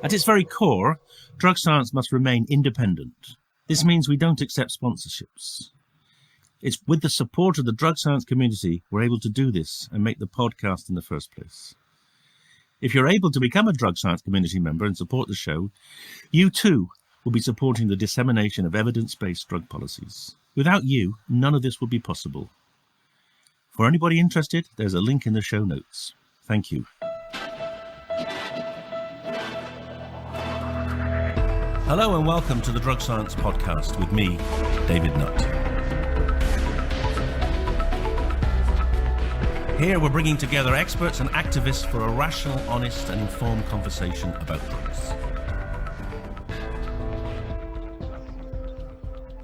At its very core, drug science must remain independent. This means we don't accept sponsorships. It's with the support of the drug science community we're able to do this and make the podcast in the first place. If you're able to become a drug science community member and support the show, you too will be supporting the dissemination of evidence-based drug policies. Without you, none of this would be possible. For anybody interested, there's a link in the show notes. Thank you. Hello and welcome to the Drug Science Podcast with me, David Nutt. Here we're bringing together experts and activists for a rational, honest and informed conversation about drugs.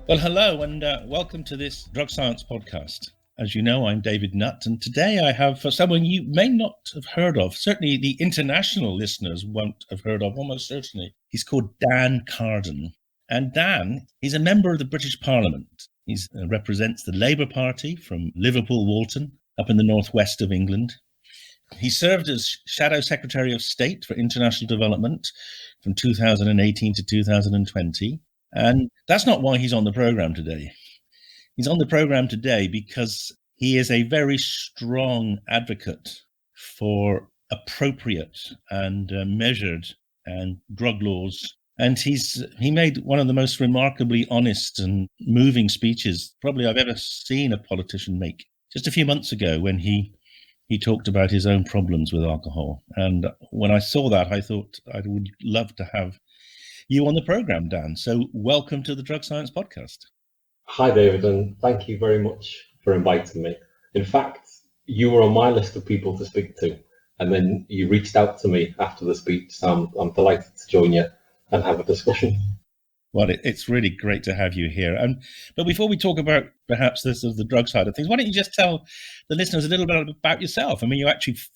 Well, hello and welcome to this Drug Science Podcast. As you know, I'm David Nutt, and today I have someone you may not have heard of. Certainly the international listeners won't have heard of, almost certainly. He's called Dan Carden. And Dan, he's a member of the British Parliament. He represents the Labour Party from Liverpool Walton, up in the northwest of England. He served as Shadow Secretary of State for International Development from 2018 to 2020. And that's not why he's on the programme today. He's on the programme today because he is a very strong advocate for appropriate and measured and drug laws. And he made one of the most remarkably honest and moving speeches probably I've ever seen a politician make. Just a few months ago when he talked about his own problems with alcohol. And when I saw that, I thought I would love to have you on the programme, Dan. So welcome to the Drug Science Podcast. Hi, David, and thank you very much for inviting me. In fact, you were on my list of people to speak to, and then you reached out to me after the speech. So I'm delighted to join you and have a discussion. Well, it's really great to have you here. But before we talk about perhaps the drug side of things, why don't you just tell the listeners a little bit about yourself? I mean,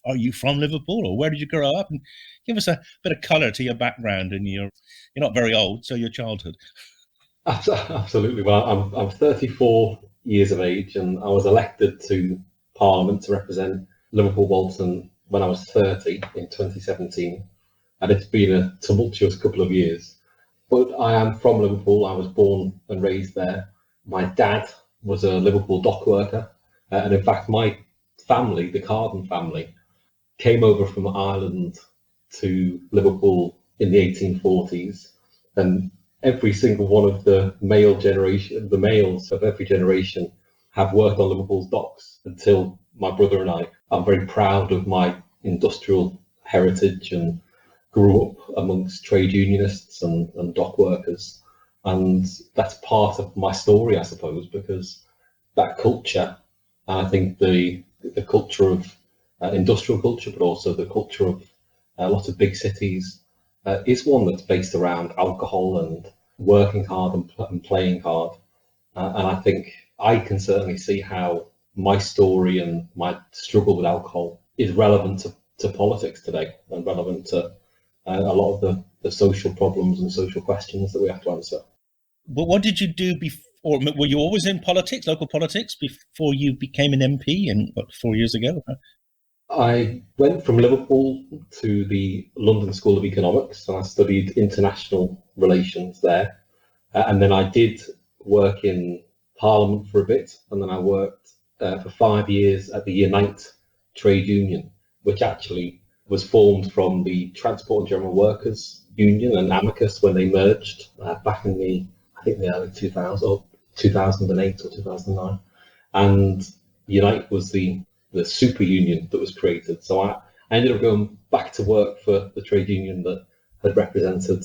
are you from Liverpool, or where did you grow up? And give us a bit of colour to your background and you're not very old, so your childhood. Absolutely. Well, I'm 34 years of age, and I was elected to Parliament to represent Liverpool Walton when I was 30 in 2017, and it's been a tumultuous couple of years. But I am from Liverpool. I was born and raised there. My dad was a Liverpool dock worker, and in fact, my family, the Carden family, came over from Ireland to Liverpool in the 1840s, and every single one of the males of every generation have worked on Liverpool's docks until my brother and I. I'm very proud of my industrial heritage and grew up amongst trade unionists and dock workers. And that's part of my story, I suppose, because that culture, and I think the culture of industrial culture, but also the culture of a lot of big cities, is one that's based around alcohol and working hard and playing hard. And I think I can certainly see how my story and my struggle with alcohol is relevant to politics today and relevant to a lot of the social problems and social questions that we have to answer. But what did you do before? Were you always in politics, local politics, before you became an MP 4 years ago? I went from Liverpool to the London School of Economics, and I studied international relations there. And then I did work in Parliament for a bit, and then I worked for 5 years at the Unite trade union, which actually was formed from the Transport and General Workers Union and Amicus when they merged back in the early 2000s, or 2008 or 2009. And Unite was the super union that was created. So I ended up going back to work for the trade union that had represented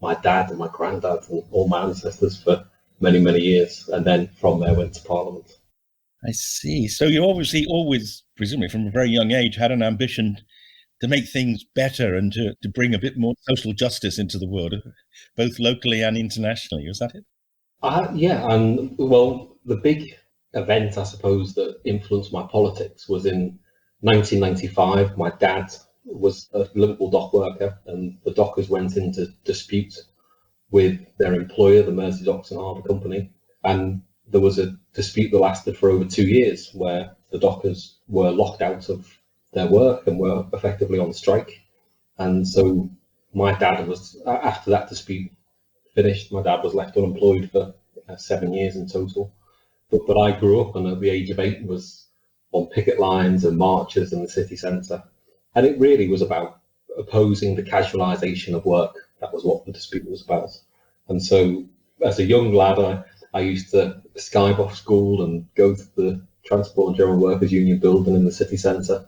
my dad and my granddad and all my ancestors for many, many years. And then from there went to Parliament. I see. So you obviously always, presumably from a very young age, had an ambition to make things better and to bring a bit more social justice into the world, both locally and internationally. Was that it? Yeah. And well, the big event, I suppose, that influenced my politics was in 1995. My dad was a Liverpool dock worker, and the dockers went into dispute with their employer, the Mersey Docks and Harbour Company, and there was a dispute that lasted for over 2 years where the dockers were locked out of their work and were effectively on strike. And so my dad was, after that dispute finished, my dad was left unemployed for 7 years in total. But I grew up and at the age of 8 was on picket lines and marches in the city centre. And it really was about opposing the casualisation of work. That was what the dispute was about. And so as a young lad, I used to skive off school and go to the Transport and General Workers Union building in the city centre,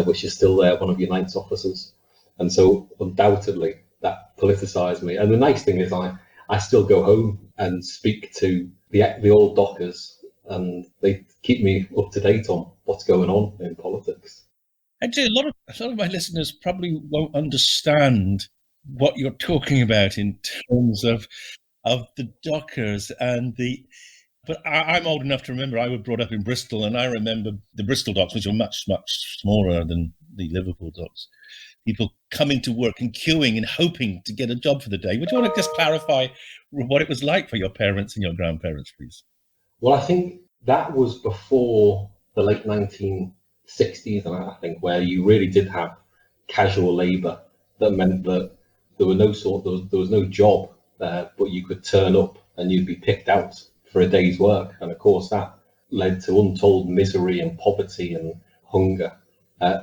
which is still there, one of Unite's offices. And so undoubtedly that politicised me. And the nice thing is I still go home and speak to the old dockers, and they keep me up to date on what's going on in politics. Actually, a lot of my listeners probably won't understand what you're talking about in terms of the dockers and the. But I'm old enough to remember. I was brought up in Bristol, and I remember the Bristol docks, which were much, much smaller than the Liverpool docks. People coming to work and queuing and hoping to get a job for the day. Would you want to just clarify what it was like for your parents and your grandparents, please? Well, I think that was before the late 1960s, and I think where you really did have casual labour. That meant that there was no job there, but you could turn up and you'd be picked out for a day's work. And of course, that led to untold misery and poverty and hunger.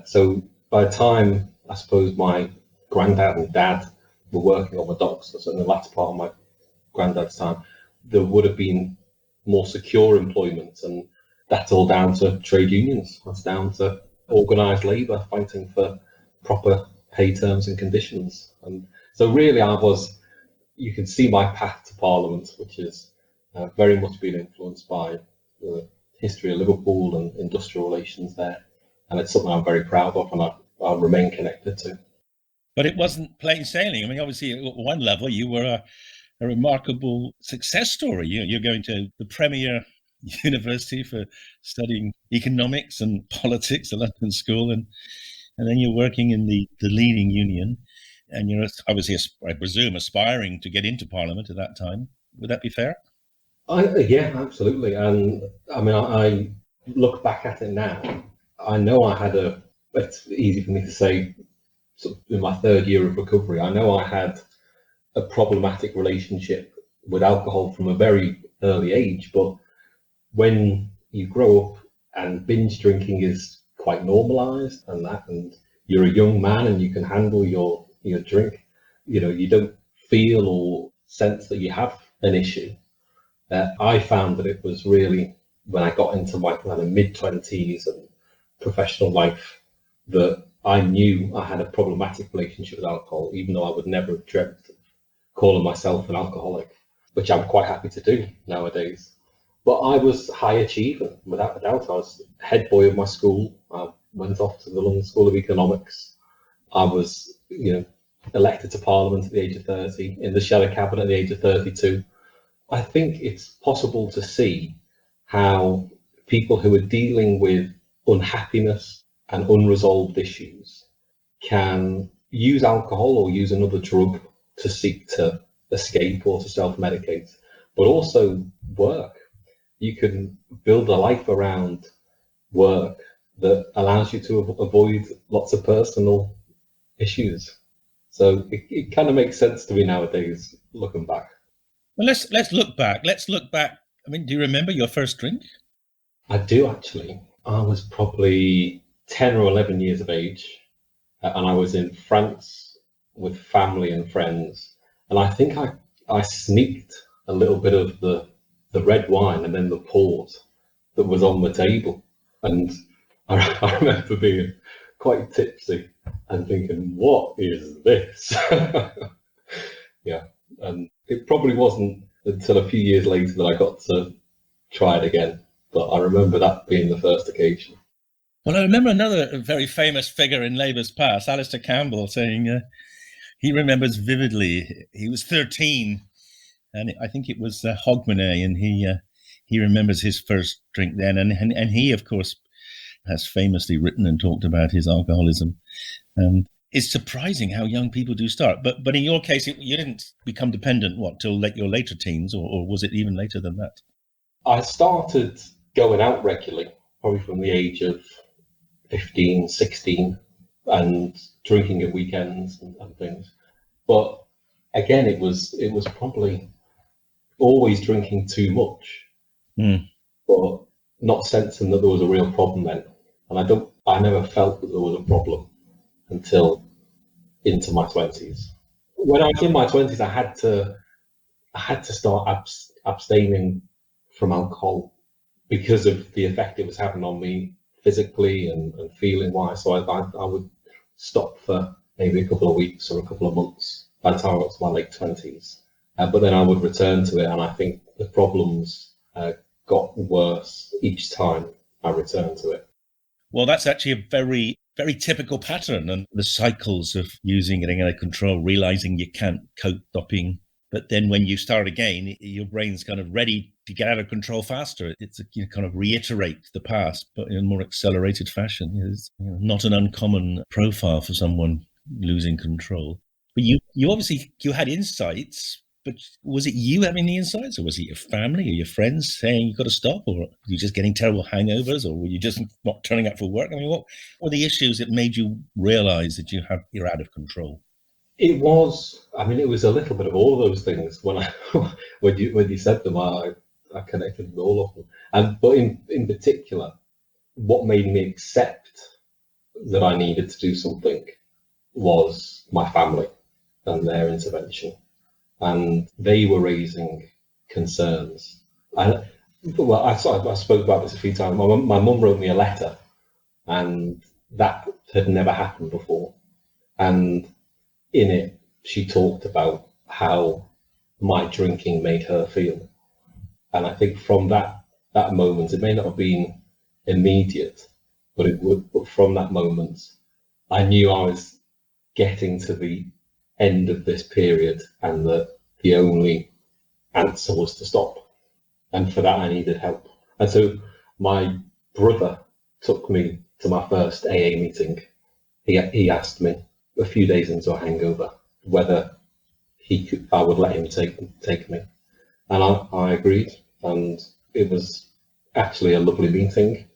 So by the time, I suppose, my granddad and dad were working on the docks, so in the latter part of my granddad's time, there would have been more secure employment, and that's all down to trade unions. That's down to organised labour fighting for proper pay terms and conditions. And so really you can see my path to Parliament, which is very much been influenced by the history of Liverpool and industrial relations there. And it's something I'm very proud of, and I'll remain connected to. But it wasn't plain sailing. I mean, obviously, at one level, you were a remarkable success story. You're going to the premier university for studying economics and politics, the London School, and then you're working in the leading union, and you're obviously, I presume, aspiring to get into Parliament at that time. Would that be fair? Yeah, absolutely. And I mean, I look back at it now. I know it's easy for me to say, sort of in my third year of recovery, I know I had a problematic relationship with alcohol from a very early age. But when you grow up and binge drinking is quite normalised, and you're a young man and you can handle your drink, you don't feel or sense that you have an issue. I found that it was really when I got into my kind of mid-20s and professional life that I knew I had a problematic relationship with alcohol, even though I would never have dreamt of calling myself an alcoholic, which I'm quite happy to do nowadays. But I was high achieving, without a doubt. I was head boy of my school. I went off to the London School of Economics. I was, elected to Parliament at the age of 30, in the Shadow Cabinet at the age of 32. I think it's possible to see how people who are dealing with unhappiness and unresolved issues can use alcohol or use another drug to seek to escape or to self-medicate, but also work. You can build a life around work that allows you to avoid lots of personal issues. So it kind of makes sense to me nowadays, looking back. Well, let's look back. I mean, do you remember your first drink? I do, actually. I was probably 10 or 11 years of age, and I was in France with family and friends. And I think I sneaked a little bit of the red wine and then the port that was on the table. And I remember being quite tipsy and thinking, what is this? Yeah. And it probably wasn't until a few years later that I got to try it again. But I remember that being the first occasion. Well, I remember another very famous figure in Labour's past, Alistair Campbell, saying he remembers vividly. He was 13, and I think it was Hogmanay, and he remembers his first drink then. And he, of course, has famously written and talked about his alcoholism. And it's surprising how young people do start. But in your case, you didn't become dependent, till your later teens, or was it even later than that? I started going out regularly, probably from the age of 15, 16, and drinking at weekends and things. But again, it was probably always drinking too much, but not sensing that there was a real problem then. And I never felt that there was a problem until into my 20s. When I was in my 20s, I had to start abstaining from alcohol because of the effect it was having on me physically and feeling wise. So I would stop for maybe a couple of weeks or a couple of months by the time I got to my late 20s. But then I would return to it, and I think the problems got worse each time I returned to it. Well, that's actually a very, very typical pattern, and the cycles of using, getting out of control, realizing you can't cope, stopping. But then when you start again, your brain's kind of ready to get out of control faster. It's kind of reiterate the past, but in a more accelerated fashion. It's not an uncommon profile for someone losing control. But you obviously, you had insights, but was it you having the insights, or was it your family or your friends saying you've got to stop, or were you just getting terrible hangovers, or were you just not turning up for work? I mean, what were the issues that made you realize that you're out of control? It was a little bit of all those things. When you said them, I connected with all of them. But in particular, what made me accept that I needed to do something was my family and their intervention. And they were raising concerns. I spoke about this a few times. My mum wrote me a letter, and that had never happened before. And in it, she talked about how my drinking made her feel. And I think from that moment, it may not have been immediate, but from that moment, I knew I was getting to the end of this period, and that the only answer was to stop. And for that, I needed help. And so my brother took me to my first AA meeting. He asked me a few days into a hangover whether I would let him take me. And I agreed. And it was actually a lovely meeting.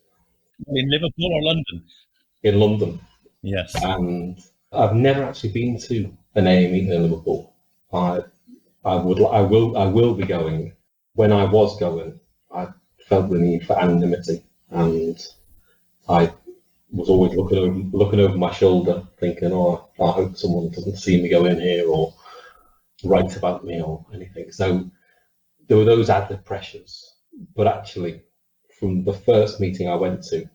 In Liverpool or London? In London. Yes. And I've never actually been to an AA meeting in Liverpool. I will be going. When I was going, I felt the need for anonymity, and I was always looking over my shoulder, thinking, "Oh, I hope someone doesn't see me go in here or write about me or anything." So there were those added pressures. But actually, from the first meeting I went to,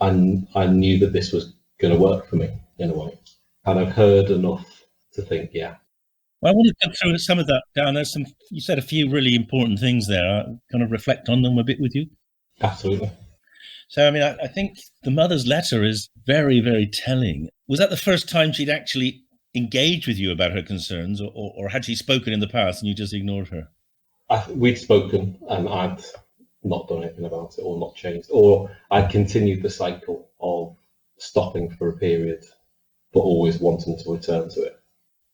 I knew that this was going to work for me in a way, and I'd heard enough to think, yeah. Well, I want to go through some of that, Dan. You said a few really important things there. I'll kind of reflect on them a bit with you. Absolutely. So, I mean, I think the mother's letter is very, very telling. Was that the first time she'd actually engaged with you about her concerns, or had she spoken in the past and you just ignored her? We'd spoken, and I'd not done anything about it, or not changed, or I'd continued the cycle of stopping for a period, but always wanting to return to it.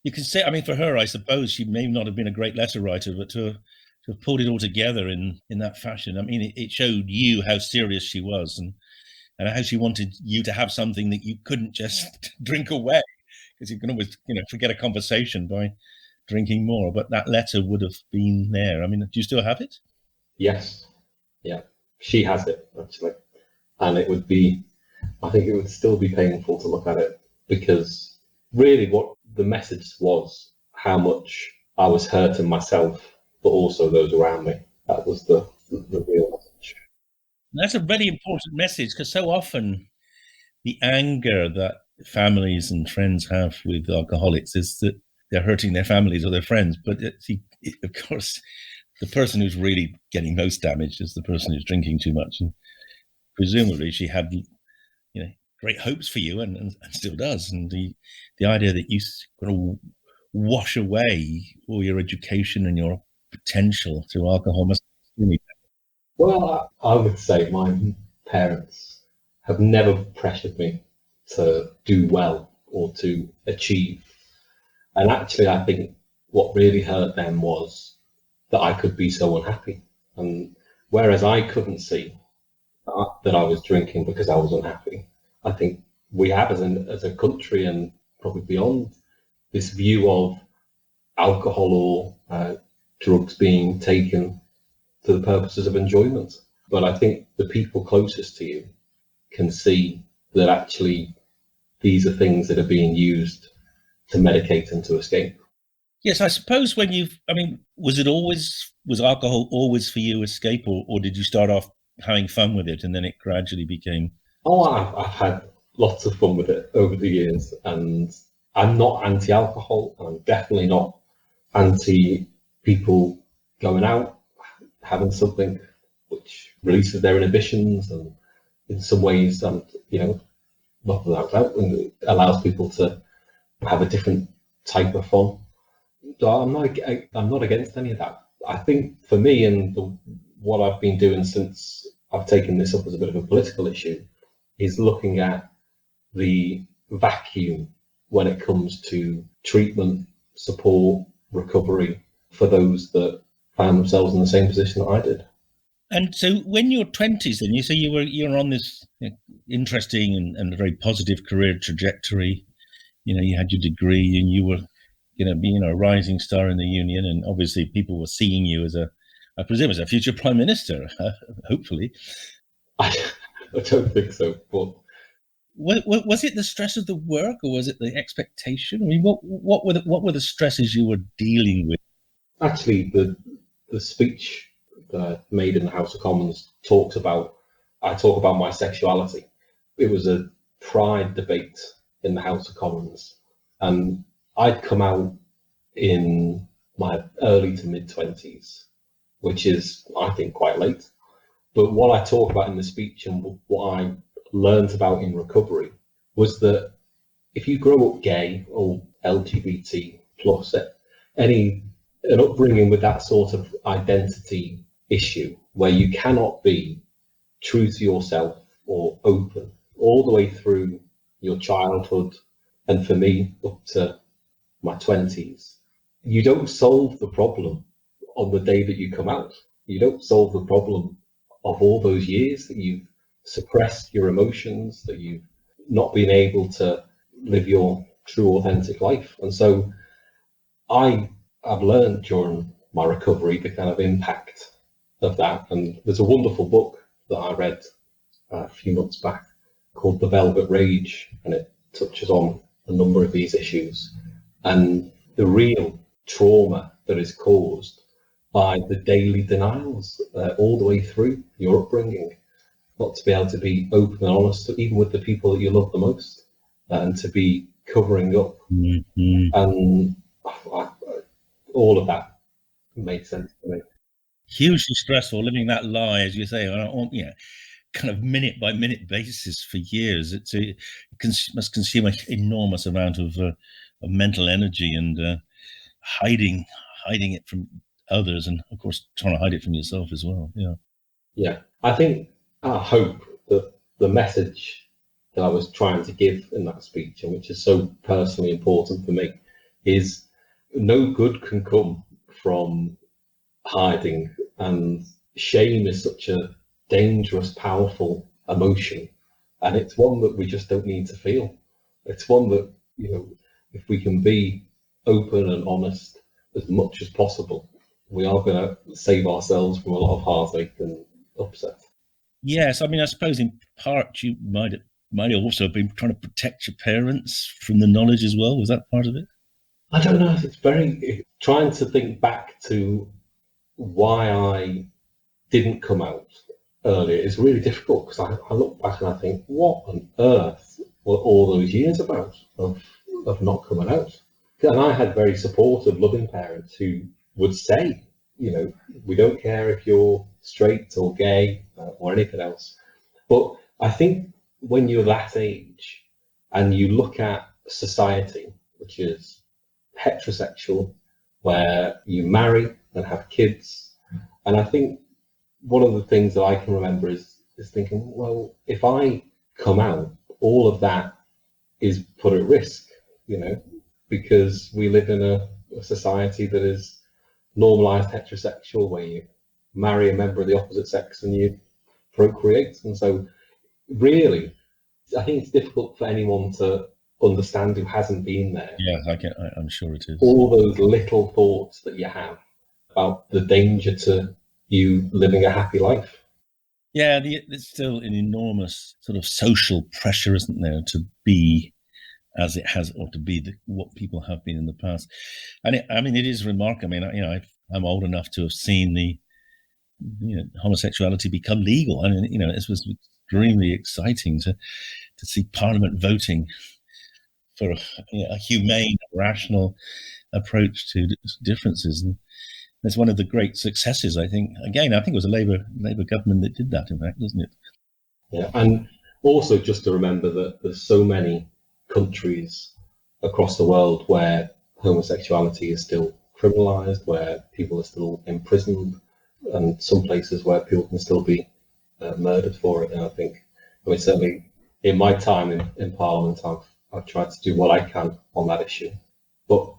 You can say, I mean, for her, I suppose she may not have been a great letter writer, but to have pulled it all together in that fashion, I mean, it showed you how serious she was, and how she wanted you to have something that you couldn't just drink away, because you can always, forget a conversation by drinking more. But that letter would have been there. I mean, do you still have it? Yes. Yeah. She has it, actually. And I think it would still be painful to look at it, because really what the message was, how much I was hurting myself, but also those around me. That was the real message. That's a really important message, because so often the anger that families and friends have with alcoholics is that they're hurting their families or their friends. But of course, the person who's really getting most damage is the person who's drinking too much. And presumably she had, great hopes for you, and still does. And the idea that you're going to wash away all your education and your potential through alcohol must be. Well, I would say my parents have never pressured me to do well or to achieve. And actually, I think what really hurt them was that I could be so unhappy. And whereas I couldn't see that I was drinking because I was unhappy, I think we have as a country, and probably beyond, this view of alcohol or drugs being taken for the purposes of enjoyment. But I think the people closest to you can see that actually these are things that are being used to medicate and to escape. Yes, I suppose was alcohol always for you escape, or did you start off having fun with it and then it gradually became? Oh, I've had lots of fun with it over the years, and I'm not anti-alcohol. I'm definitely not anti people going out, having something which releases their inhibitions, and in some ways, not without doubt, it allows people to have a different type of fun. So I'm not against any of that. I think for me, and what I've been doing since I've taken this up as a bit of a political issue, is looking at the vacuum when it comes to treatment, support, recovery for those that found themselves in the same position that I did. And so when you're 20s, then you say you're on this interesting and very positive career trajectory. You had your degree and you were being a rising star in the union, and obviously people were seeing you as I presume as a future prime minister, hopefully. I don't think so, but was it the stress of the work, or was it the expectation? I mean, what were the stresses you were dealing with? Actually, the speech that I made in the House of Commons I talk about my sexuality. It was a pride debate in the House of Commons, and I'd come out in my early to mid-20s, which is, I think, quite late. But what I talk about in the speech and what I learned about in recovery was that if you grow up gay or LGBT plus, an upbringing with that sort of identity issue where you cannot be true to yourself or open all the way through your childhood, and for me up to my 20s, you don't solve the problem on the day that you come out. You don't solve the problem of all those years that you've suppressed your emotions, that you've not been able to live your true authentic life. And so I've learned during my recovery the kind of impact of that. And there's a wonderful book that I read a few months back called The Velvet Rage, and it touches on a number of these issues and the real trauma that is caused by the daily denials all the way through your upbringing, not to be able to be open and honest, even with the people that you love the most, and to be covering up. Mm-hmm. And all of that made sense to me. Hugely stressful living that lie, as you say, on kind of minute by minute basis for years. It must consume an enormous amount of mental energy, and hiding it from others, and of course trying to hide it from yourself as well. Yeah, I hope that the message that I was trying to give in that speech, and which is so personally important for me, is no good can come from hiding, and shame is such a dangerous, powerful emotion, and it's one that we just don't need to feel. It's one that, if we can be open and honest as much as possible, we are going to save ourselves from a lot of heartache and upset. Yes, I mean, I suppose in part you might have also been trying to protect your parents from the knowledge as well. Was that part of it? I don't know. It's trying to think back to why I didn't come out earlier is really difficult, because I look back and I think, what on earth were all those years about of not coming out? And I had very supportive, loving parents who would say, we don't care if you're straight or gay or anything else. But I think when you're that age and you look at society, which is heterosexual, where you marry and have kids, and I think one of the things that I can remember is thinking, well, if I come out, all of that is put at risk, because we live in a society that is normalised heterosexual, where you marry a member of the opposite sex and you procreate. And so really, I think it's difficult for anyone to understand who hasn't been there. Yeah, I'm sure it is. All those little thoughts that you have about the danger to you living a happy life. Yeah, there's still an enormous sort of social pressure, isn't there, to be as it has, or to be what people have been in the past. And it is remarkable. I'm old enough to have seen the homosexuality become legal. This was extremely exciting to see Parliament voting for a humane, rational approach to differences. And it's one of the great successes, I think. Again, I think it was a Labour government that did that, in fact, doesn't it? Yeah, and also just to remember that there's so many countries across the world where homosexuality is still criminalised, where people are still imprisoned, and some places where people can still be murdered for it. And I think, certainly in my time in Parliament, I've tried to do what I can on that issue. But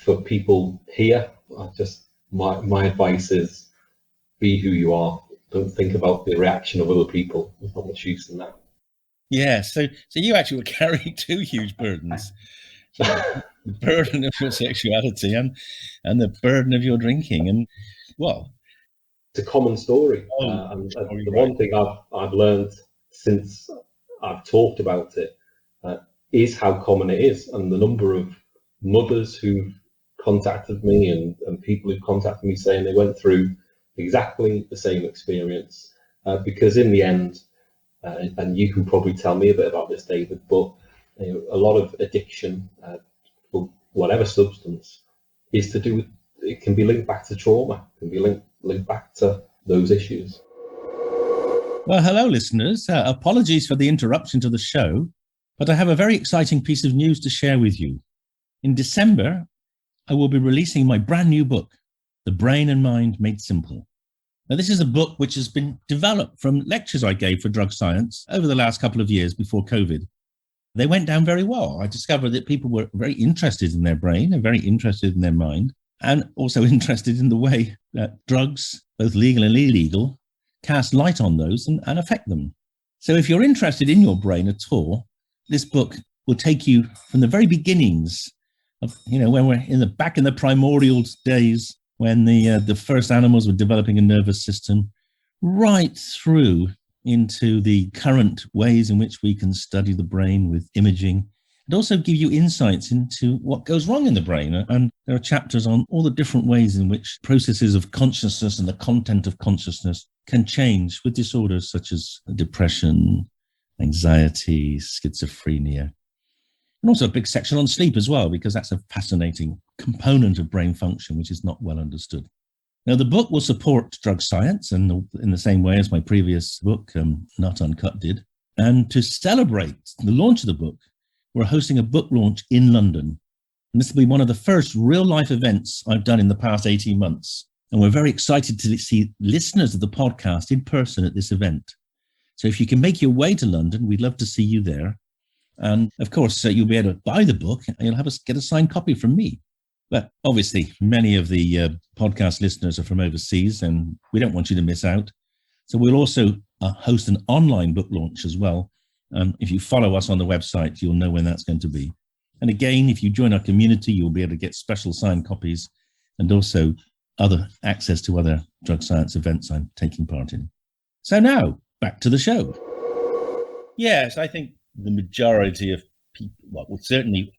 for people here, my advice is be who you are. Don't think about the reaction of other people. There's not much use in that. Yeah, so you actually were carrying two huge burdens. The burden of your sexuality and the burden of your drinking. And, well, it's a common story. The one thing I've learned since I've talked about it is how common it is. And the number of mothers who've contacted me and people who've contacted me saying they went through exactly the same experience. Because in the end, and you can probably tell me a bit about this, David, but a lot of addiction for whatever substance is to do with, it can be linked back to trauma, it can be linked back to those issues. Well, hello, listeners. Apologies for the interruption to the show, but I have a very exciting piece of news to share with you. In December, I will be releasing my brand new book, The Brain and Mind Made Simple. Now, this is a book which has been developed from lectures I gave for drug science over the last couple of years before COVID. They went down very well. I discovered that people were very interested in their brain and very interested in their mind, and also interested in the way that drugs, both legal and illegal, cast light on those and affect them. So if you're interested in your brain at all, this book will take you from the very beginnings of, when we're back in the primordial days, when the first animals were developing a nervous system, right through into the current ways in which we can study the brain with imaging, and also give you insights into what goes wrong in the brain. And there are chapters on all the different ways in which processes of consciousness and the content of consciousness can change with disorders such as depression, anxiety, schizophrenia. And also a big section on sleep as well, because that's a fascinating component of brain function, which is not well understood. Now, the book will support drug science in the same way as my previous book, Nutt Uncut, did. And to celebrate the launch of the book, we're hosting a book launch in London. And this will be one of the first real-life events I've done in the past 18 months. And we're very excited to see listeners of the podcast in person at this event. So if you can make your way to London, we'd love to see you there. And of course, you'll be able to buy the book and you'll get a signed copy from me. But obviously, many of the podcast listeners are from overseas and we don't want you to miss out. So we'll also host an online book launch as well. If you follow us on the website, you'll know when that's going to be. And again, if you join our community, you'll be able to get special signed copies and also other access to other drug science events I'm taking part in. So now, back to the show. Yes, I think the majority of people, certainly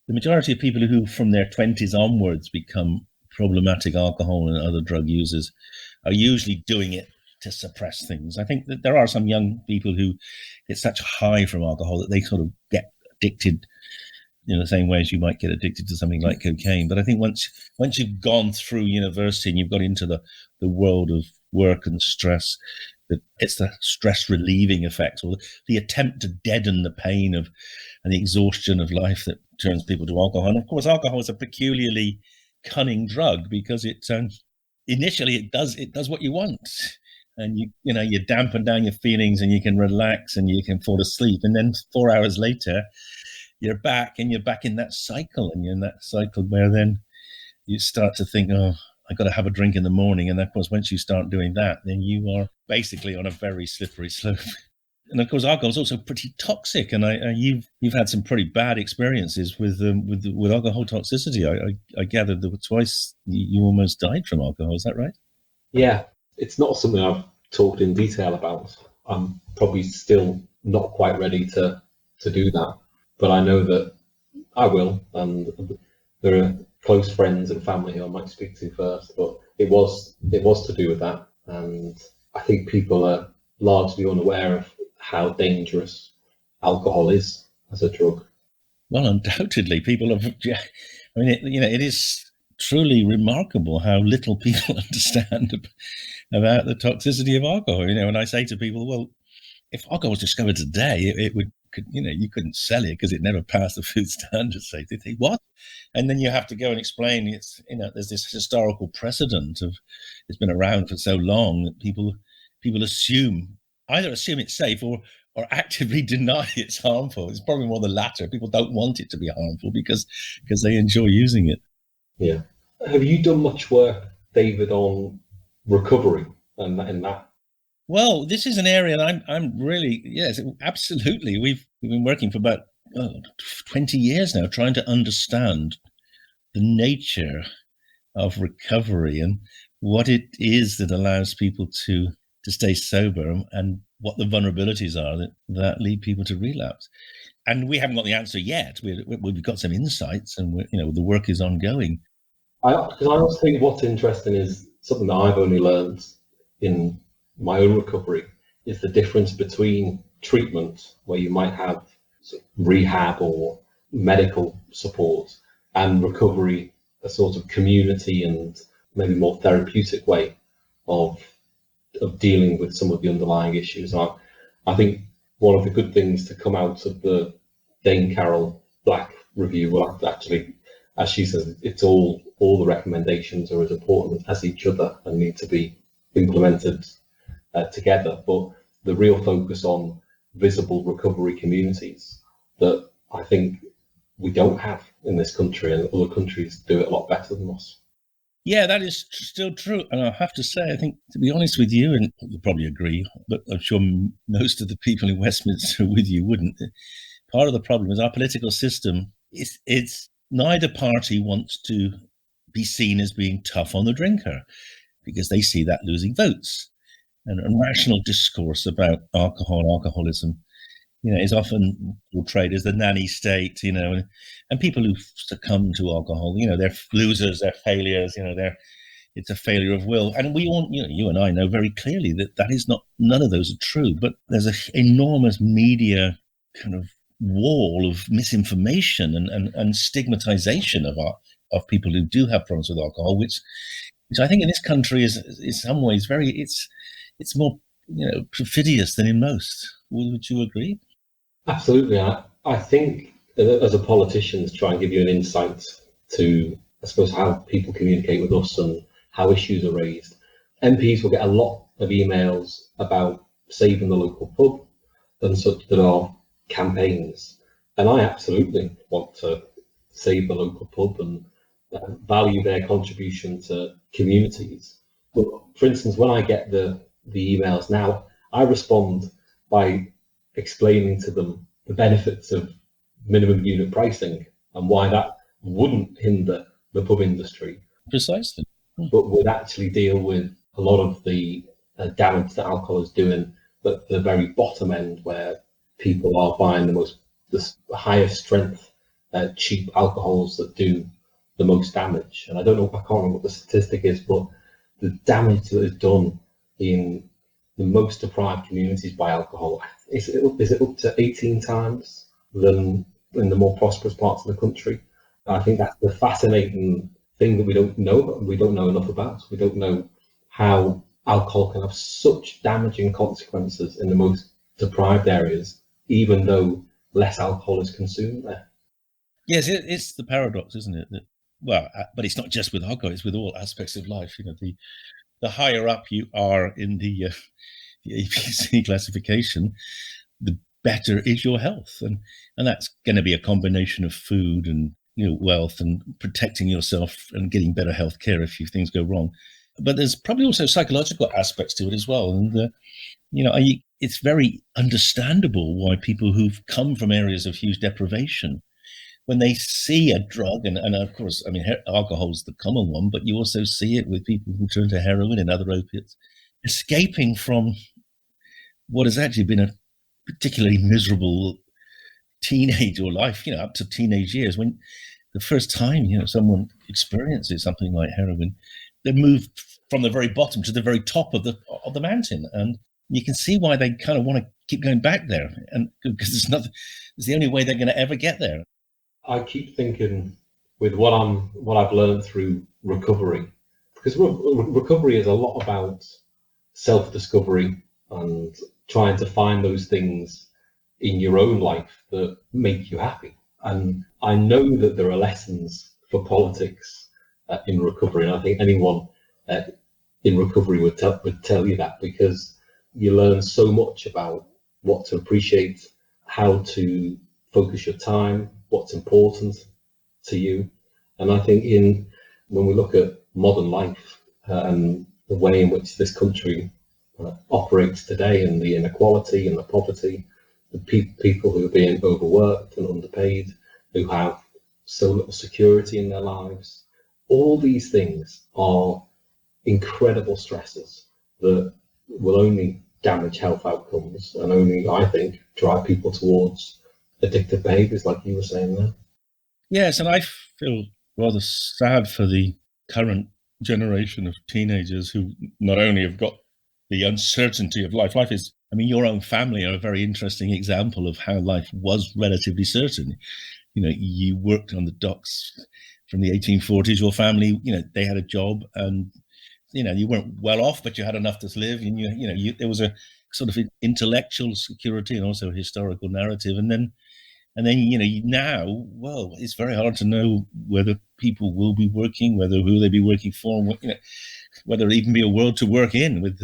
the majority of people who from their 20s onwards become problematic alcohol and other drug users are usually doing it to suppress things. I think that there are some young people who get such a high from alcohol that they sort of get addicted in the same way as you might get addicted to something like cocaine. But I think once you've gone through university and you've got into the world of work and stress, that it's the stress relieving effects or the attempt to deaden the pain of and the exhaustion of life that turns people to alcohol. And of course, alcohol is a peculiarly cunning drug because it initially it does what you want, and you dampen down your feelings and you can relax and you can fall asleep, and then 4 hours later you're back in that cycle, and you're in that cycle where then you start to think, oh, I got to have a drink in the morning. And of course, once you start doing that, then you are basically on a very slippery slope. And of course, alcohol is also pretty toxic. And you've had some pretty bad experiences with alcohol toxicity. I gathered that twice you almost died from alcohol. Is that right? Yeah, it's not something I've talked in detail about. I'm probably still not quite ready to do that, but I know that I will. And there are close friends and family who I might speak to first, but it was to do with that. And I think people are largely unaware of how dangerous alcohol is as a drug. Well, undoubtedly, people have. I mean, it is truly remarkable how little people understand about the toxicity of alcohol. And I say to people, well, if alcohol was discovered today, it would, you couldn't sell it because it never passed the food standards. They think, what? And then you have to go and explain there's this historical precedent of it's been around for so long that people either assume it's safe or actively deny it's harmful. It's probably more the latter. People don't want it to be harmful because they enjoy using it. Yeah. Have you done much work, David, on recovery and that? Well, this is an area that I'm really, yes, absolutely. We've been working for about 20 years now, trying to understand the nature of recovery and what it is that allows people to stay sober and what the vulnerabilities are that lead people to relapse. And we haven't got the answer yet. We've got some insights, and the work is ongoing. Because I always think what's interesting is something that I've only learned in my own recovery is the difference between treatment, where you might have rehab or medical support, and recovery, a sort of community and maybe more therapeutic way of dealing with some of the underlying issues. I think one of the good things to come out of the Dane Carroll Black review, well, actually, as she says, it's all the recommendations are as important as each other and need to be implemented together. But the real focus on visible recovery communities that I think we don't have in this country, and other countries do it a lot better than us. Yeah, that is still true. And I have to say, I think, to be honest with you, and you'll probably agree, but I'm sure most of the people in Westminster with you wouldn't. Part of the problem is our political system. It's neither party wants to be seen as being tough on the drinker because they see that losing votes. And a national discourse about alcoholism, is often portrayed as the nanny state, and people who succumb to alcohol, they're losers, they're failures, it's a failure of will. And we all, you and I know very clearly that is not, none of those are true, but there's an enormous media kind of wall of misinformation and stigmatization of people who do have problems with alcohol, which I think in this country is in some ways it's more perfidious than in most. Would you agree? Absolutely. I think as a politician to try and give you an insight to, I suppose, how people communicate with us and how issues are raised, MPs will get a lot of emails about saving the local pub and such that are campaigns. And I absolutely want to save the local pub and value their contribution to communities. But for instance, when I get the emails now, I respond by explaining to them the benefits of minimum unit pricing and why that wouldn't hinder the pub industry. Precisely. But would actually deal with a lot of the damage that alcohol is doing at the very bottom end, where people are buying the highest strength, cheap alcohols that do the most damage. And I can't remember what the statistic is, but the damage that is done in the most deprived communities by alcohol, is it up to 18 times than in the more prosperous parts of the country? And I think that's the fascinating thing that we don't know enough about. We don't know how alcohol can have such damaging consequences in the most deprived areas, even though less alcohol is consumed there. Yes, it's the paradox, isn't it? But it's not just with alcohol; it's with all aspects of life. The higher up you are in the APC classification, the better is your health, and that's going to be a combination of food and wealth and protecting yourself and getting better health care if things go wrong. But there's probably also psychological aspects to it as well. And it's very understandable why people who've come from areas of huge deprivation, when they see a drug, and of course, I mean, alcohol's the common one, but you also see it with people who turn to heroin and other opiates, escaping from what has actually been a particularly miserable teenage or life, up to teenage years. When the first time, someone experiences something like heroin, they move from the very bottom to the very top of the mountain, and you can see why they kind of want to keep going back there, and because it's the only way they're going to ever get there. I keep thinking with what I've learned through recovery, because recovery is a lot about self-discovery and trying to find those things in your own life that make you happy. And I know that there are lessons for politics in recovery, and I think anyone in recovery would tell you that, because you learn so much about what to appreciate, how to focus your time, what's important to you. And I think when we look at modern life and the way in which this country operates today, and the inequality and the poverty, the people who are being overworked and underpaid, who have so little security in their lives, all these things are incredible stresses that will only damage health outcomes and only, I think, drive people towards addictive behaviours, like you were saying there. Yes, and I feel rather sad for the current generation of teenagers who not only have got the uncertainty of life. Life is, I mean, your own family are a very interesting example of how life was relatively certain. You worked on the docks from the 1840s. Your family, they had a job, and you weren't well off, but you had enough to live, and there was a sort of intellectual security and also a historical narrative. And then now, well, it's very hard to know whether people will be working, who they be working for, and whether it even be a world to work in with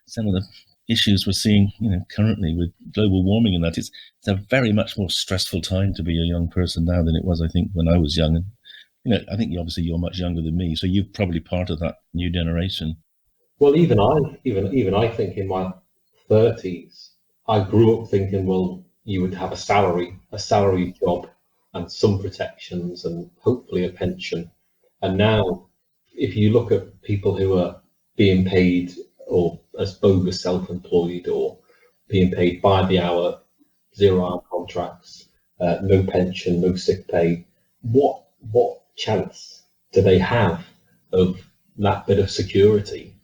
some of the issues we're seeing, currently with global warming and that. It's a very much more stressful time to be a young person now than it was, I think, when I was young. And I think you're much younger than me, so you're probably part of that new generation. Well, even I think in my 30s, I grew up thinking, well, you would have a salary job and some protections and hopefully a pension. And now, if you look at people who are being paid or as bogus self-employed or being paid by the hour, 0-hour contracts, no pension, no sick pay, what chance do they have of that bit of security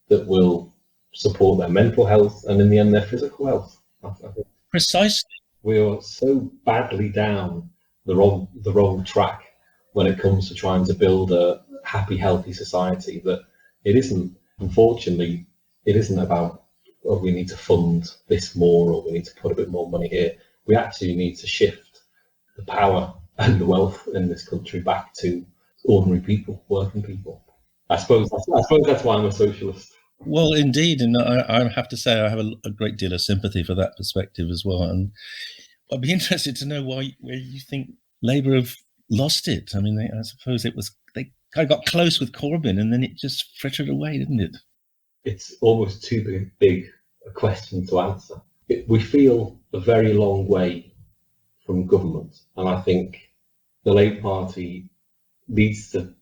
that will support their mental health and in the end their physical health? Precisely. We are so badly down the wrong track when it comes to trying to build a happy, healthy society that it isn't, unfortunately, it isn't about, oh, we need to fund this more or we need to put a bit more money here. We actually need to shift the power and the wealth in this country back to ordinary people, working people. I suppose that's why I'm a socialist. Well, indeed, and I have to say I have a great deal of sympathy for that perspective as well. And I'd be interested to know where you think Labour have lost it. I mean, I suppose they kind of got close with Corbyn, and then it just frittered away, didn't it? It's almost too big a question to answer. We feel a very long way from government, and I think the Labour Party needs to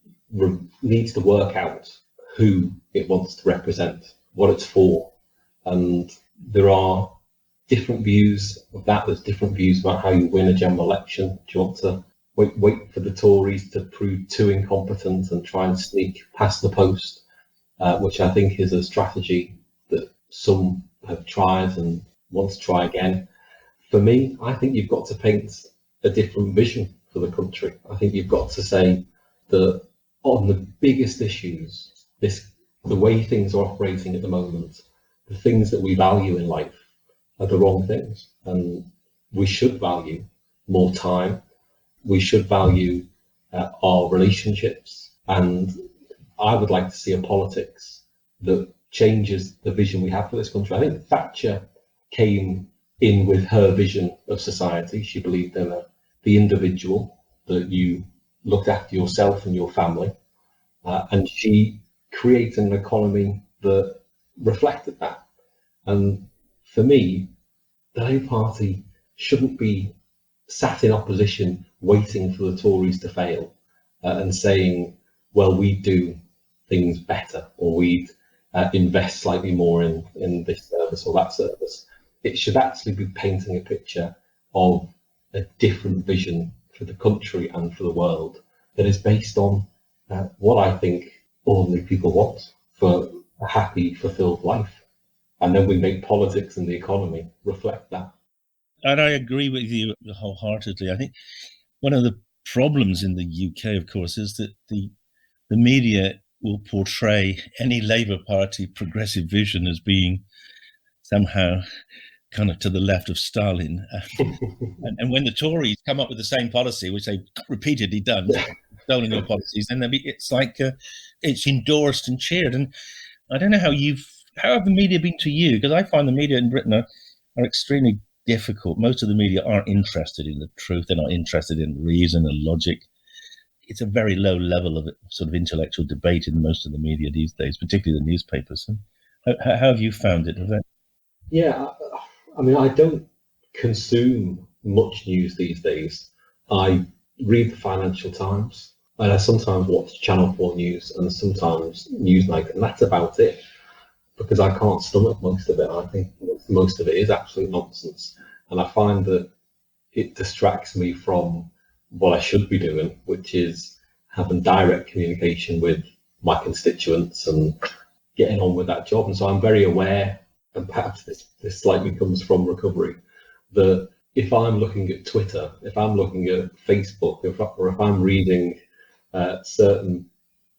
work out who it wants to represent, what it's for. And there are different views of that. There's different views about how you win a general election. Do you want to wait for the Tories to prove too incompetent and try and sneak past the post, which I think is a strategy that some have tried and want to try again. For me, I think you've got to paint a different vision for the country. I think you've got to say that on the biggest issues, the way things are operating at the moment, the things that we value in life are the wrong things. And we should value more time. We should value our relationships. And I would like to see a politics that changes the vision we have for this country. I think Thatcher came in with her vision of society. She believed in the individual, that you looked after yourself and your family. And she created an economy that reflected that. And for me, the Labour Party shouldn't be sat in opposition waiting for the Tories to fail and saying, well, we do things better, or we'd invest slightly more in this service or that service. It should actually be painting a picture of a different vision for the country and for the world that is based on what I think ordinary people want for a happy, fulfilled life. And then we make politics and the economy reflect that. And I agree with you wholeheartedly. I think one of the problems in the UK, of course, is that the media will portray any Labour Party progressive vision as being somehow kind of to the left of Stalin. And when the Tories come up with the same policy, which they've repeatedly done, stolen your policies, then it's like it's endorsed and cheered. And I don't know how have the media been to you? Because I find the media in Britain are extremely difficult. Most of the media aren't interested in the truth. They're not interested in reason and logic. It's a very low level of sort of intellectual debate in most of the media these days, particularly the newspapers. How have you found it? Yeah, I mean, I don't consume much news these days. I read the Financial Times, and I sometimes watch Channel 4 News and sometimes Newsnight, and that's about it, because I can't stomach most of it. I think most of it is absolute nonsense, and I find that it distracts me from what I should be doing, which is having direct communication with my constituents and getting on with that job. And so I'm very aware, and perhaps this slightly comes from recovery, that if I'm looking at Twitter, if I'm looking at Facebook, or if I'm reading certain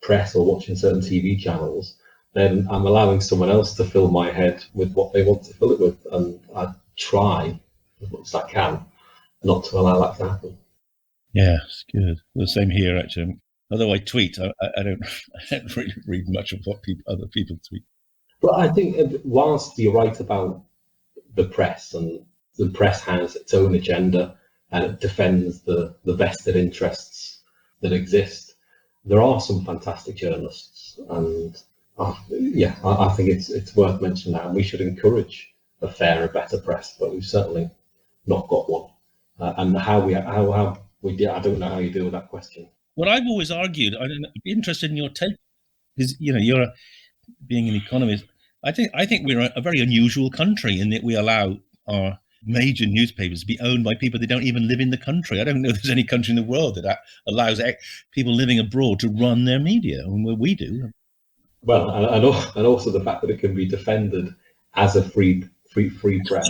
press or watching certain TV channels, then I'm allowing someone else to fill my head with what they want to fill it with. And I try as much as I can not to allow that to happen. Yeah, it's good. The same here, actually. Although I tweet, I don't really read much of what other people tweet. But I think whilst you're right about the press, and the press has its own agenda and it defends the vested interests that exist, there are some fantastic journalists, and I think it's worth mentioning that, and we should encourage a fairer, better press. But we've certainly not got one. And how we do, I don't know how you deal with that question. What I've always argued, I'd be interested in your take, because you're being an economist. I think we're a very unusual country in that we allow our major newspapers to be owned by people that don't even live in the country. I don't know if there's any country in the world that allows people living abroad to run their media, and we do. Well, and also the fact that it can be defended as a free press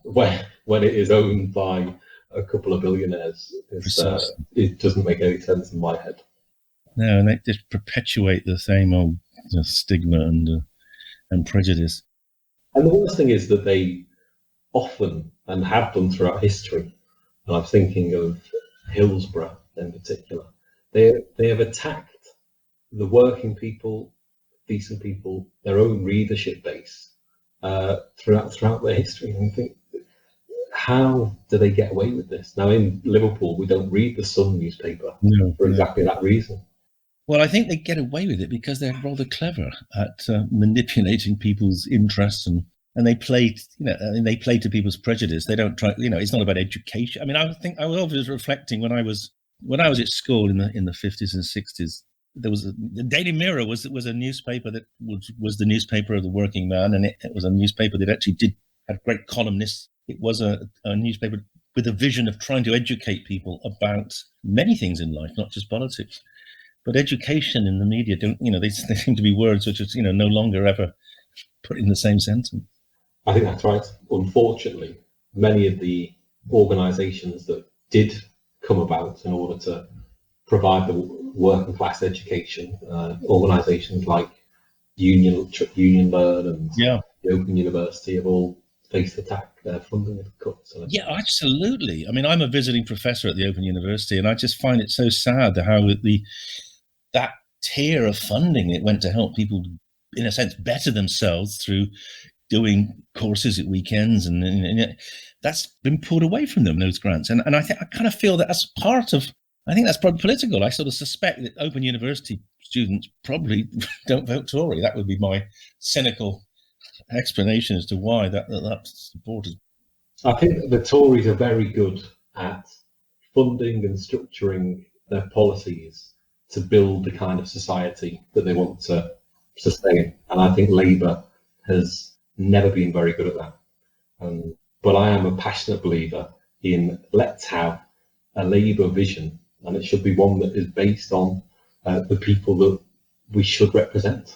when it is owned by a couple of billionaires. It doesn't make any sense in my head. No, and they just perpetuate the same old stigma and prejudice. And the worst thing is that they often, and have done throughout history, and I'm thinking of Hillsborough in particular, they have attacked the working people, decent people, their own readership base throughout their history. And I think, how do they get away with this? Now, in Liverpool, we don't read the Sun newspaper for exactly that reason. Well, I think they get away with it because they're rather clever at manipulating people's interests, and they play, they play to people's prejudice. They don't try, it's not about education. I mean, I was always reflecting when I was at school in the 50s and 60s. There was the Daily Mirror was a newspaper that was the newspaper of the working man, and it was a newspaper that actually had great columnists. It was a newspaper with a vision of trying to educate people about many things in life, not just politics. But education in the media they seem to be words which are no longer ever put in the same sentence. I think that's right. Unfortunately, many of the organisations that did come about in order to provide the working class education, organisations like Union Learn and the Open University have all faced attack. Their funding cuts. Yeah, absolutely. I mean, I'm a visiting professor at the Open University, and I just find it so sad how that tier of funding it went to help people, in a sense, better themselves through doing courses at weekends, and that's been pulled away from them, those grants. And I kind of feel that that's I think that's probably political. I sort of suspect that Open University students probably don't vote Tory. That would be my cynical explanation as to why that's supported. I think the Tories are very good at funding and structuring their policies to build the kind of society that they want to sustain. And I think Labour has never been very good at that. But I am a passionate believer in let's have a Labour vision, and it should be one that is based on the people that we should represent.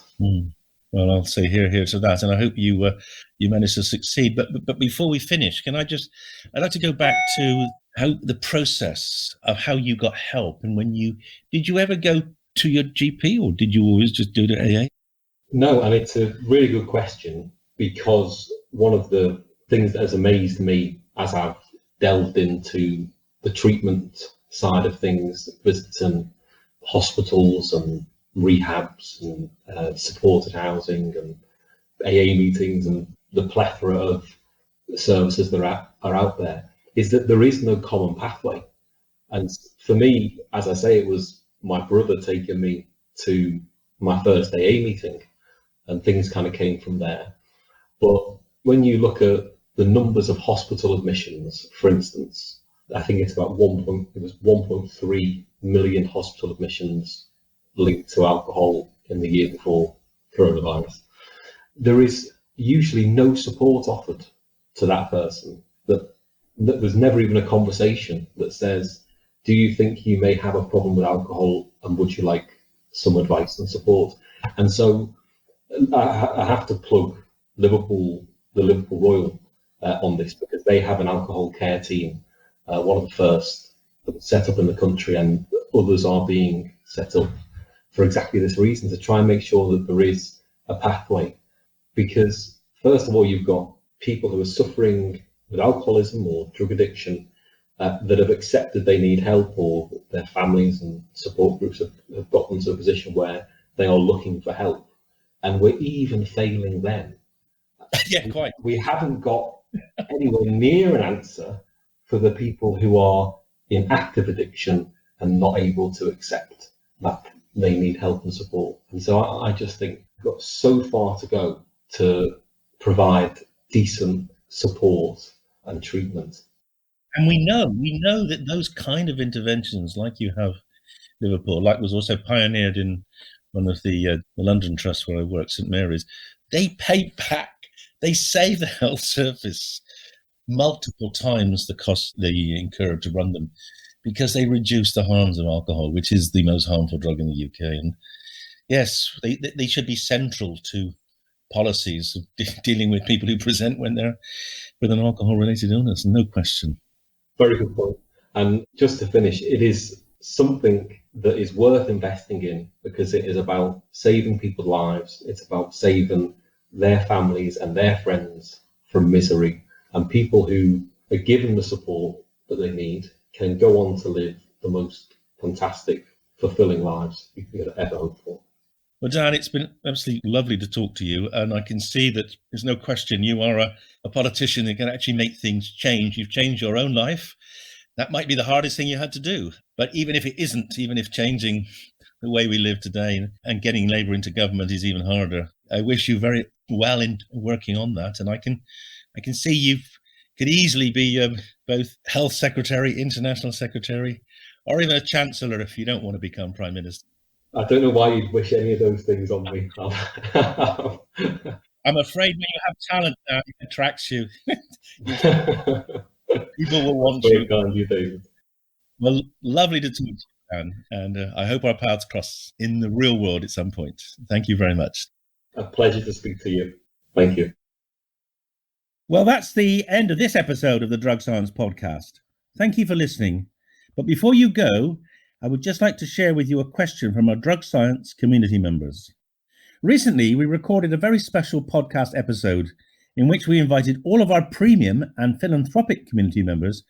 Well, I'll say here to that, and I hope you manage to succeed. But before we finish, I'd like to go back to how the process of how you got help, and did you ever go to your GP, or did you always just do it at AA? No, and it's a really good question, because one of the things that has amazed me as I've delved into the treatment side of things, visiting hospitals and rehabs and supported housing and AA meetings and the plethora of services that are out there, is that there is no common pathway. And for me, as I say, it was my brother taking me to my first AA meeting, and things kind of came from there. But when you look at the numbers of hospital admissions, for instance, I think it's about 1.3 million hospital admissions linked to alcohol in the year before coronavirus. There is usually no support offered to that person. That there's never even a conversation that says, do you think you may have a problem with alcohol, and would you like some advice and support? And so I have to plug the Liverpool Royal on this, because they have an alcohol care team, one of the first set up in the country, and others are being set up for exactly this reason, to try and make sure that there is a pathway. Because first of all, you've got people who are suffering with alcoholism or drug addiction that have accepted they need help, or their families and support groups have gotten to a position where they are looking for help, and we're even failing them. Yeah, quite. We haven't got anywhere near an answer for the people who are in active addiction and not able to accept that they need help and support. And so I just think we've got so far to go to provide decent support and treatment. And we know that those kind of interventions, like you have Liverpool, like was also pioneered in one of the London trusts where I work, St Mary's, they pay back. They save the health service multiple times the cost they incur to run them, because they reduce the harms of alcohol, which is the most harmful drug in the UK. And yes, they should be central to policies of dealing with people who present when they're with an alcohol-related illness, no question. Very good point. And just to finish, it is something that is worth investing in, because it is about saving people's lives. It's about saving their families and their friends from misery, and people who are given the support that they need can go on to live the most fantastic, fulfilling lives you could ever hope for. Well, Dan, it's been absolutely lovely to talk to you, and I can see that there's no question you are a politician that can actually make things change. You've changed your own life. That might be the hardest thing you had to do, but even if it isn't, even if changing the way we live today and getting Labour into government is even harder, I wish you very well in working on that. And I can see you could easily be both Health Secretary, International Secretary, or even a Chancellor if you don't want to become Prime Minister. I don't know why you'd wish any of those things on me. I'm afraid when you have talent now, it attracts you. People will want you. Kind, you David. Well, lovely to talk to you, Dan, and I hope our paths cross in the real world at some point. Thank you very much. A pleasure to speak to you. Thank you. Well, that's the end of this episode of the Drug Science Podcast. Thank you for listening. But before you go, I would just like to share with you a question from our Drug Science community members. Recently, we recorded a very special podcast episode in which we invited all of our premium and philanthropic community members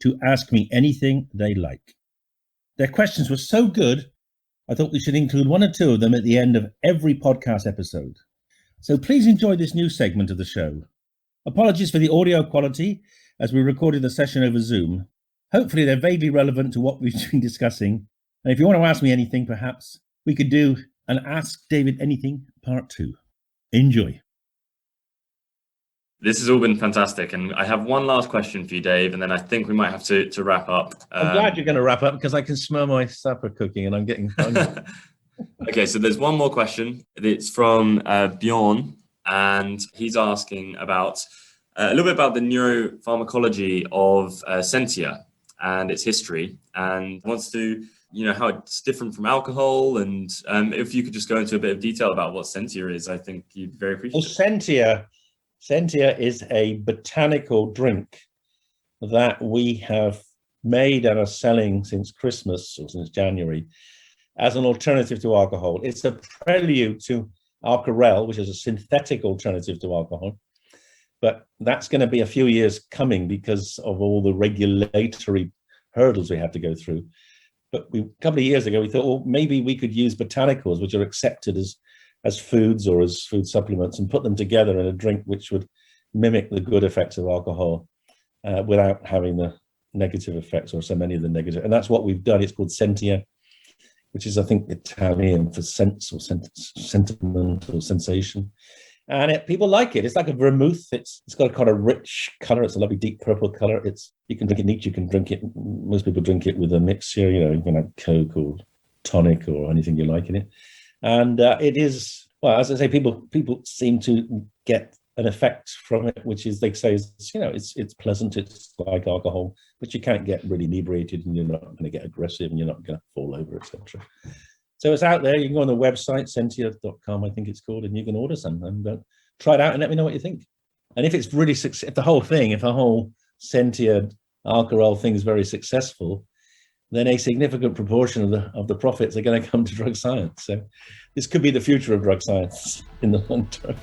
to ask me anything they like. Their questions were so good, I thought we should include one or two of them at the end of every podcast episode. So please enjoy this new segment of the show. Apologies for the audio quality, as we recorded the session over Zoom. Hopefully they're vaguely relevant to what we've been discussing. And if you want to ask me anything, perhaps we could do an Ask David Anything Part 2. Enjoy. This has all been fantastic. And I have one last question for you, Dave, and then I think we might have to wrap up. I'm glad you're going to wrap up because I can smell my supper cooking and I'm getting hungry. Okay, so there's one more question. It's from Bjorn, and he's asking about a little bit about the neuropharmacology of Sentia and its history, and wants to, how it's different from alcohol. And if you could just go into a bit of detail about what Sentia is, I think you'd be very appreciative. Well, Sentia is a botanical drink that we have made and are selling since Christmas or since January as an alternative to alcohol. It's a prelude to Alcarel, which is a synthetic alternative to alcohol. But that's going to be a few years coming because of all the regulatory hurdles we have to go through. But a couple of years ago, we thought, well, maybe we could use botanicals, which are accepted as foods or as food supplements, and put them together in a drink which would mimic the good effects of alcohol without having the negative effects or so many of the negative. And that's what we've done. It's called Sentia, which is, I think, Italian for sense or sentiment or sensation. And people like it. It's like a vermouth. It's got a kind of rich color. It's a lovely deep purple color. You can drink it neat. You can drink it. Most people drink it with a mixture. You can have Coke or tonic or anything you like in it. And it is, well, as I say, people seem to get an effect from it, which is, they say, it's pleasant. It's like alcohol, but you can't get really inebriated, and you're not going to get aggressive, and you're not going to fall over, etc. So it's out there. You can go on the website, sentia.com, I think it's called, and you can order some and try it out and let me know what you think. And if it's really if the whole Sentia Alcarel thing is very successful, then a significant proportion of the profits are going to come to drug science. So this could be the future of drug science in the long term.